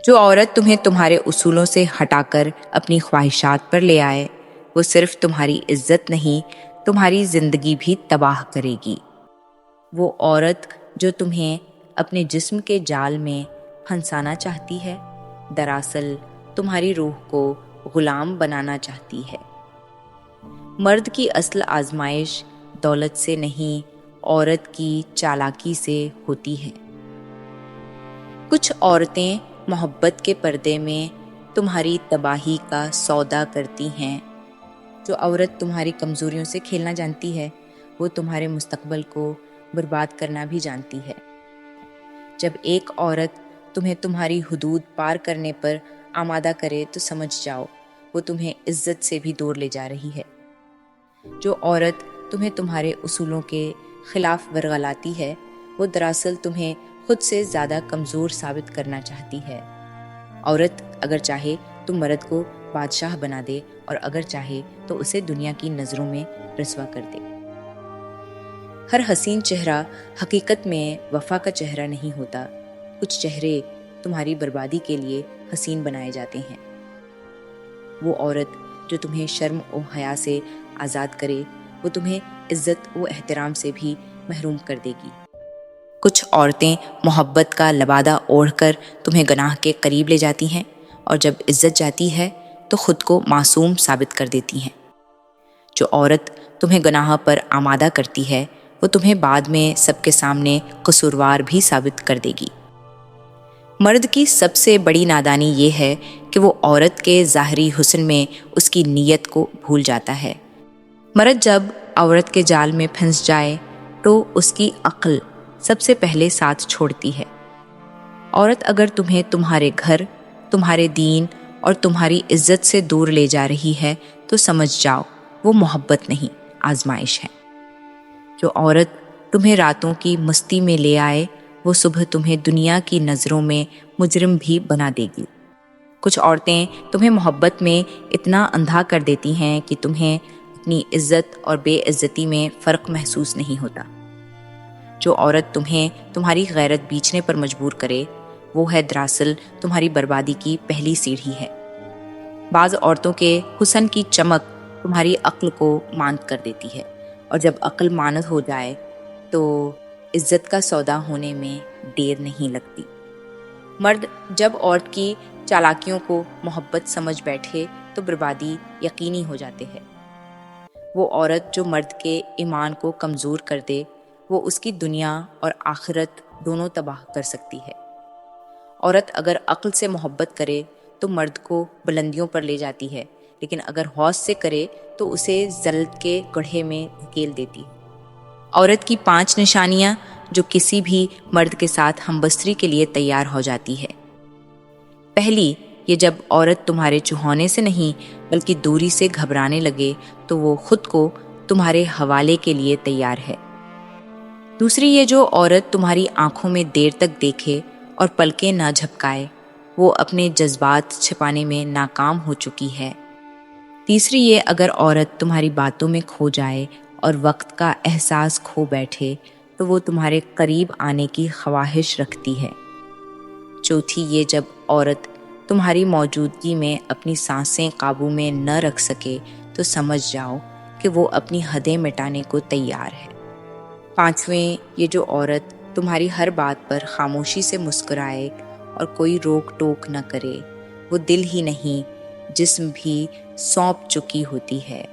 جو عورت تمہیں تمہارے اصولوں سے ہٹا کر اپنی خواہشات پر لے آئے، وہ صرف تمہاری عزت نہیں، تمہاری زندگی بھی تباہ کرے گی۔ وہ عورت جو تمہیں اپنے جسم کے جال میں پھنسانا چاہتی ہے، دراصل تمہاری روح کو غلام بنانا چاہتی ہے۔ مرد کی اصل آزمائش دولت سے نہیں، عورت کی چالاکی سے ہوتی ہے۔ کچھ عورتیں محبت کے پردے میں تمہاری تباہی کا سودا کرتی ہیں۔ جو عورت تمہاری کمزوریوں سے کھیلنا جانتی ہے، وہ تمہارے مستقبل کو برباد کرنا بھی جانتی ہے۔ جب ایک عورت تمہیں تمہاری حدود پار کرنے پر آمادہ کرے تو سمجھ جاؤ وہ تمہیں عزت سے بھی دور لے جا رہی ہے۔ جو عورت تمہیں تمہارے اصولوں کے خلاف ورغلاتی ہے، وہ دراصل تمہیں خود سے زیادہ کمزور ثابت کرنا چاہتی ہے۔ عورت اگر چاہے تو مرد کو بادشاہ بنا دے، اور اگر چاہے تو اسے دنیا کی نظروں میں رسوا کر دے۔ ہر حسین چہرہ حقیقت میں وفا کا چہرہ نہیں ہوتا۔ کچھ چہرے تمہاری بربادی کے لیے حسین بنائے جاتے ہیں۔ وہ عورت جو تمہیں شرم و حیا سے آزاد کرے، وہ تمہیں عزت و احترام سے بھی محروم کر دے گی۔ کچھ عورتیں محبت کا لبادہ اوڑھ کر تمہیں گناہ کے قریب لے جاتی ہیں، اور جب عزت جاتی ہے تو خود کو معصوم ثابت کر دیتی ہیں۔ جو عورت تمہیں گناہ پر آمادہ کرتی ہے، وہ تمہیں بعد میں سب کے سامنے قصوروار بھی ثابت کر دے گی۔ مرد کی سب سے بڑی نادانی یہ ہے کہ وہ عورت کے ظاہری حسن میں اس کی نیت کو بھول جاتا ہے۔ مرد جب عورت کے جال میں پھنس جائے تو اس کی عقل سب سے پہلے ساتھ چھوڑتی ہے۔ عورت اگر تمہیں تمہارے گھر، تمہارے دین اور تمہاری عزت سے دور لے جا رہی ہے تو سمجھ جاؤ وہ محبت نہیں، آزمائش ہے۔ جو عورت تمہیں راتوں کی مستی میں لے آئے، وہ صبح تمہیں دنیا کی نظروں میں مجرم بھی بنا دے گی۔ کچھ عورتیں تمہیں محبت میں اتنا اندھا کر دیتی ہیں کہ تمہیں اپنی عزت اور بے عزتی میں فرق محسوس نہیں ہوتا۔ جو عورت تمہیں تمہاری غیرت بیچنے پر مجبور کرے، وہ ہے دراصل تمہاری بربادی کی پہلی سیڑھی ہے۔ بعض عورتوں کے حسن کی چمک تمہاری عقل کو ماند کر دیتی ہے، اور جب عقل ماند ہو جائے تو عزت کا سودا ہونے میں دیر نہیں لگتی۔ مرد جب عورت کی چالاکیوں کو محبت سمجھ بیٹھے تو بربادی یقینی ہو جاتے ہے۔ وہ عورت جو مرد کے ایمان کو کمزور کر دے، وہ اس کی دنیا اور آخرت دونوں تباہ کر سکتی ہے۔ عورت اگر عقل سے محبت کرے تو مرد کو بلندیوں پر لے جاتی ہے، لیکن اگر حوص سے کرے تو اسے ذلت کے گڑھے میں دھکیل دیتی۔ عورت کی 5 نشانیاں جو کسی بھی مرد کے ساتھ ہمبستری کے لیے تیار ہو جاتی ہے۔ پہلی، یہ جب عورت تمہارے چوہونے سے نہیں بلکہ دوری سے گھبرانے لگے تو وہ خود کو تمہارے حوالے کے لیے تیار ہے۔ دوسری، یہ جو عورت تمہاری آنکھوں میں دیر تک دیکھے اور پلکیں نہ جھپکائے، وہ اپنے جذبات چھپانے میں ناکام ہو چکی ہے۔ تیسری، یہ اگر عورت تمہاری باتوں میں کھو جائے اور وقت کا احساس کھو بیٹھے تو وہ تمہارے قریب آنے کی خواہش رکھتی ہے۔ چوتھی، یہ جب عورت تمہاری موجودگی میں اپنی سانسیں قابو میں نہ رکھ سکے تو سمجھ جاؤ کہ وہ اپنی حدیں مٹانے کو تیار ہے۔ پانچویں، یہ جو عورت تمہاری ہر بات پر خاموشی سے مسکرائے اور کوئی روک ٹوک نہ کرے، وہ دل ہی نہیں جسم بھی سونپ چکی ہوتی ہے۔